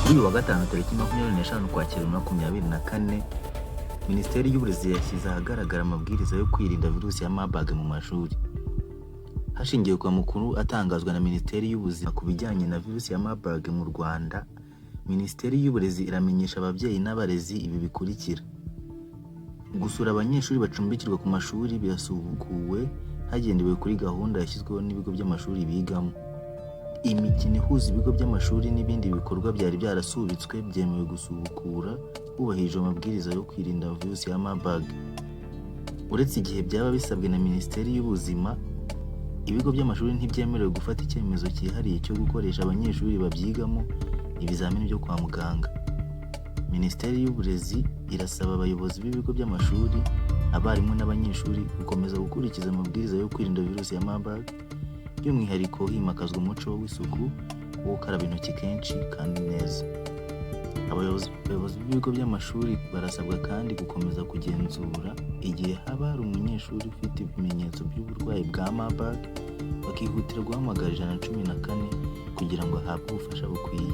Kuri uyu wa gatanu tariki 25 Ukwakira 2024, Minisiteri y'Uburezi yashyize ahagaragara amabwiriza yo kwirinda virusi ya Marburg mu mashuri. Hashingiwe ku makuru atangazwa na Minisiteri y'Ubuzima ku bijyanye na virusi ya Marburg mu Rwanda, Minisiteri y'Uburezi iramenyesha ababyeyi n'abarezi ibi bikurikira: gusura abanyeshuri bacumbikirwa ku mashuri birasubukuwe hagendewe kuri gahunda yashyizweho n'ibigo by'amashuri bigamo. Imikino ihuza ibigo by'amashuri n'ibindi bikorwa byari byarasubitswe byemewe gusubukura hubahirije amabwiriza yo kwirinda virusi ya Marburg. Uretse igihe byaba bisabwe na Minisiteri y'Ubuzima, ibigo by'amashuri ntibyemerewe gufata icyemezo cyihariye cyo gukoresha abanyeshuri babyigamo ibizamini byo kwa muganga. Minisiteri y'Uburezi irasaba abayobozi b'ibigo by'amashuri, abarimu n'abanyeshuri gukomeza gukurikiza amabwiriza yo kwirinda virusi ya Marburg, by'umwihariko himakazwa umuco w'isuku wo gukaraba intoki kenshi kandi neza. Abayobozi b'ibigo by'amashuri barasabwa kandi gukomeza kugenzura igihe haba hari umunyeshuri ufite ibimenyetso by'uburwayi bwa Marburg, bakihutira guhamagara 114 kugira ngo ahabwe ubufasha bukwiye.